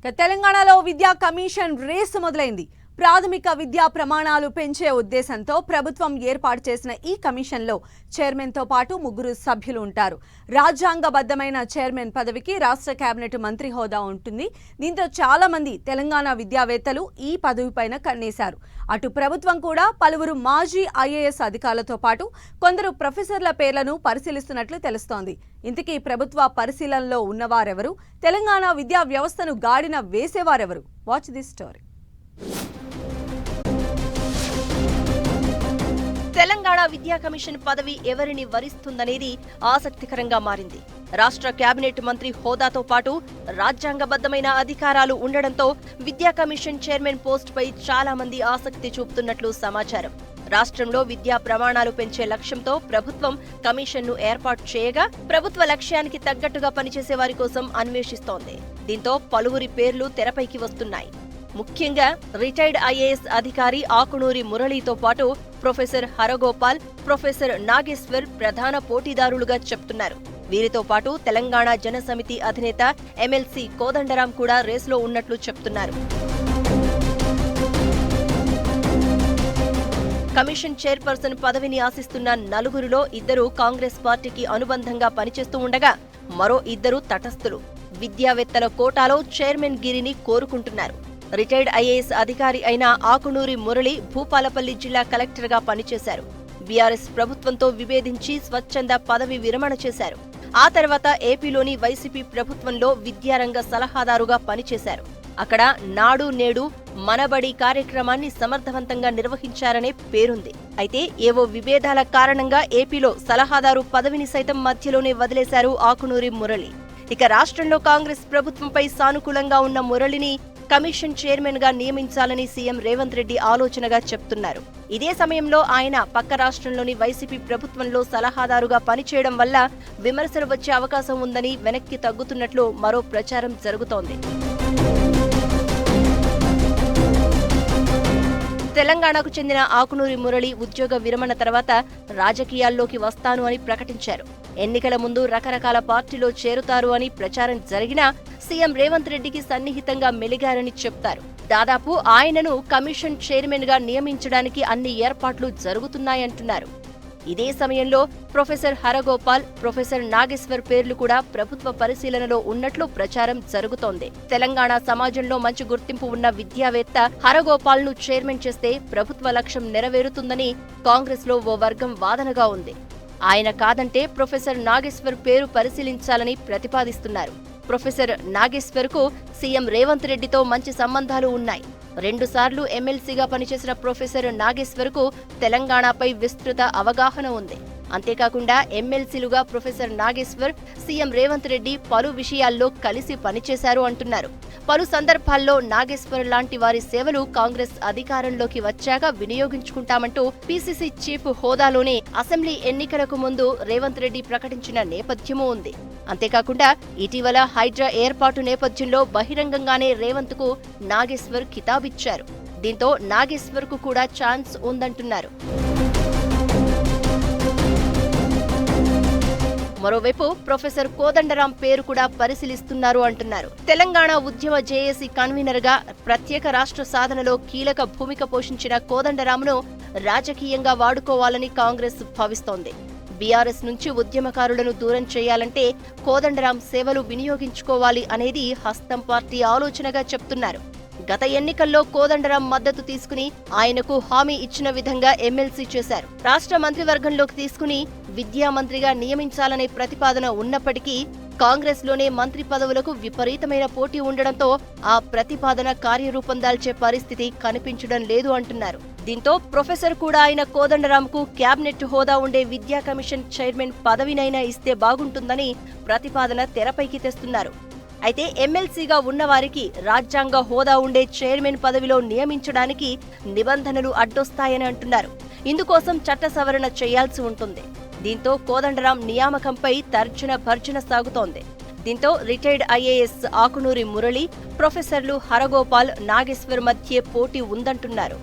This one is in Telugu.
తెలంగాణలో విద్యా కమిషన్ రేసు మొదలైంది. ప్రాథమిక విద్యా ప్రమాణాలు పెంచే ఉద్దేశంతో ప్రభుత్వం ఏర్పాటు చేసిన ఈ కమిషన్లో చైర్మన్ తో పాటు 3 సభ్యులు ఉంటారు. రాజ్యాంగబద్ధమైన చైర్మన్ పదవికి రాష్ట్ర కేబినెట్ మంత్రి హోదా ఉంటుంది. దీంతో చాలా మంది తెలంగాణ విద్యావేత్తలు ఈ పదవిపైన కన్నేశారు. అటు ప్రభుత్వం కూడా పలువురు మాజీ ఐఏఎస్ అధికారులతో పాటు కొందరు ప్రొఫెసర్ల పేర్లను పరిశీలిస్తున్నట్లు తెలుస్తోంది. ఇంతకీ ప్రభుత్వ పరిశీలనలో ఉన్నవారెవరు? తెలంగాణ విద్యా వ్యవస్థను గాడిన వేసేవారెవరు? Watch this story. తెలంగాణ విద్యా కమిషన్ పదవి ఎవరిని వరిస్తుందనేది ఆసక్తికరంగా మారింది. రాష్ట్ర కేబినెట్ మంత్రి హోదాతో పాటు రాజ్యాంగబద్ధమైన అధికారాలు ఉండడంతో విద్యా కమిషన్ చైర్మన్ పోస్టుపై చాలా మంది ఆసక్తి చూపుతున్నట్లు సమాచారం. రాష్ట్రంలో విద్యా ప్రమాణాలు పెంచే లక్ష్యంతో ప్రభుత్వం కమిషన్ను ఏర్పాటు చేయగా ప్రభుత్వ లక్ష్యానికి తగ్గట్టుగా పనిచేసే వారి కోసం అన్వేషిస్తోంది. దీంతో పలువురి పేర్లు తెరపైకి వస్తున్నాయి. ముఖ్యంగా రిటైర్డ్ ఐఏఎస్ అధికారి ఆకునూరి మురళీతో పాటు ప్రొఫెసర్ హరగోపాల్, ప్రొఫెసర్ నాగేశ్వర్ ప్రధాన పోటీదారులుగా చెప్తున్నారు. వీరితో పాటు తెలంగాణ జనసమితి అధినేత ఎమ్మెల్సీ కోదండరాం కూడా రేసులో ఉన్నట్లు చెప్తున్నారు. కమిషన్ చైర్పర్సన్ పదవిని ఆశిస్తున్న 4గురిలో 2 కాంగ్రెస్ పార్టీకి అనుబంధంగా పనిచేస్తూ ఉండగా మరో 2 తటస్థులు విద్యావేత్తల కోటాలో చైర్మన్ గిరిని కోరుకుంటున్నారు. రిటైర్డ్ ఐఏఎస్ అధికారి అయిన ఆకునూరి మురళి భూపాలపల్లి జిల్లా కలెక్టర్గా పనిచేశారు. బీఆర్ఎస్ ప్రభుత్వంతో విభేదించి స్వచ్ఛంద పదవి విరమణ చేశారు. ఆ తర్వాత ఏపీలోని వైసీపీ ప్రభుత్వంలో విద్యారంగ సలహాదారుగా పనిచేశారు. అక్కడ నాడు నేడు మనబడి కార్యక్రమాన్ని సమర్థవంతంగా నిర్వహించారనే పేరుంది. అయితే ఏవో విభేదాల కారణంగా ఏపీలో సలహాదారు పదవిని సైతం మధ్యలోనే వదిలేశారు ఆకునూరి మురళి. ఇక రాష్ట్రంలో కాంగ్రెస్ ప్రభుత్వంపై సానుకూలంగా ఉన్న మురళిని కమిషన్ చైర్మన్ గా నియమించాలని సీఎం రేవంత్ రెడ్డి ఆలోచనగా చెప్తున్నారు. ఇదే సమయంలో ఆయన పక్క రాష్ట్రంలోని వైసీపీ ప్రభుత్వంలో సలహాదారుగా పనిచేయడం వల్ల విమర్శలు వచ్చే అవకాశం ఉందని వెనక్కి తగ్గుతున్నట్లు మరో ప్రచారం జరుగుతోంది. తెలంగాణకు చెందిన ఆకునూరి మురళి ఉద్యోగ విరమణ తర్వాత రాజకీయాల్లోకి వస్తాను అని ప్రకటించారు. ఎన్నికల ముందు రకరకాల పార్టీలో చేరుతారు అని ప్రచారం జరిగినా సీఎం రేవంత్ రెడ్డికి సన్నిహితంగా మెలిగారని చెప్తారు. దాదాపు ఆయనను కమిషన్ చైర్మన్ గా నియమించడానికి అన్ని ఏర్పాట్లు జరుగుతున్నాయంటున్నారు. ఇదే సమయంలో ప్రొఫెసర్ హరగోపాల్, ప్రొఫెసర్ నాగేశ్వర్ పేర్లు కూడా ప్రభుత్వ పరిశీలనలో ఉన్నట్లు ప్రచారం జరుగుతోంది. తెలంగాణ సమాజంలో మంచి గుర్తింపు ఉన్న విద్యావేత్త హరగోపాల్ ను చైర్మన్ చేస్తే ప్రభుత్వ లక్ష్యం నెరవేరుతుందని కాంగ్రెస్ లో ఓ వర్గం వాదనగా ఉంది. ఆయన కాదంటే ప్రొఫెసర్ నాగేశ్వర్ పేరు పరిశీలించాలని ప్రతిపాదిస్తున్నారు. ప్రొఫెసర్ నాగేశ్వర్ కు సీఎం రేవంత్ రెడ్డితో మంచి సంబంధాలు ఉన్నాయి. 2 సార్లు ఎమ్మెల్సీగా పనిచేసిన ప్రొఫెసర్ నాగేశ్వర్ కు తెలంగాణపై విస్తృత అవగాహన ఉంది. అంతేకాకుండా ఎమ్మెల్సీలుగా ప్రొఫెసర్ నాగేశ్వర్, సీఎం రేవంత్ రెడ్డి పలు విషయాల్లో కలిసి పనిచేశారు అంటున్నారు. పలు సందర్భాల్లో నాగేశ్వర్ లాంటి వారి సేవలు కాంగ్రెస్ అధికారంలోకి వచ్చాక వినియోగించుకుంటామంటూ పీసీసీ చీఫ్ హోదాలోనే అసెంబ్లీ ఎన్నికలకు ముందు రేవంత్ రెడ్డి ప్రకటించిన నేపథ్యమూ ఉంది. అంతేకాకుండా ఇటీవల హైడ్రా ఏర్పాటు నేపథ్యంలో బహిరంగంగానే రేవంత్ కు నాగేశ్వర్ కితాబిచ్చారు. దీంతో నాగేశ్వర్ కు కూడా ఛాన్స్ ఉందంటున్నారు. మరోవైపు ప్రొఫెసర్ కోదండరాం పేరు కూడా పరిశీలిస్తున్నారు అంటున్నారు. తెలంగాణ ఉద్యమ జేఏసీ కన్వీనర్ గా ప్రత్యేక రాష్ట్ర సాధనలో కీలక భూమిక పోషించిన కోదండరాంను రాజకీయంగా వాడుకోవాలని కాంగ్రెస్ భావిస్తోంది. బీఆర్ఎస్ నుంచి ఉద్యమకారులను దూరం చేయాలంటే కోదండరాం సేవలు వినియోగించుకోవాలి అనేది హస్తం పార్టీ ఆలోచనగా చెప్తున్నారు. గత ఎన్నికల్లో కోదండరాం మద్దతు తీసుకుని ఆయనకు హామీ ఇచ్చిన విధంగా ఎమ్మెల్సీ చేశారు. రాష్ట్ర మంత్రివర్గంలోకి తీసుకుని విద్యామంత్రిగా నియమించాలనే ప్రతిపాదన ఉన్నప్పటికీ కాంగ్రెస్ లోనే మంత్రి పదవులకు విపరీతమైన పోటీ ఉండడంతో ఆ ప్రతిపాదన కార్యరూపం దాల్చే పరిస్థితి కనిపించడం లేదు అంటున్నారు. దీంతో ప్రొఫెసర్ కూడా ఆయన కోదండరాంకు క్యాబినెట్ హోదా ఉండే విద్యా కమిషన్ చైర్మన్ పదవినైనా ఇస్తే బాగుంటుందని ప్రతిపాదన తెరపైకి తెస్తున్నారు. అయితే ఎమ్మెల్సీగా ఉన్నవారికి రాజ్యాంగ హోదా ఉండే చైర్మన్ పదవిలో నియమించడానికి నిబంధనలు అడ్డొస్తాయని అంటున్నారు. ఇందుకోసం చట్ట సవరణ చేయాల్సి ఉంటుంది. దీంతో కోదండరాం నియామకంపై తర్జన భర్జన సాగుతోంది. దీంతో రిటైర్డ్ ఐఏఎస్ ఆకునూరి మురళి, ప్రొఫెసర్లు హరగోపాల్, నాగేశ్వర్ మధ్య పోటీ ఉందంటున్నారు.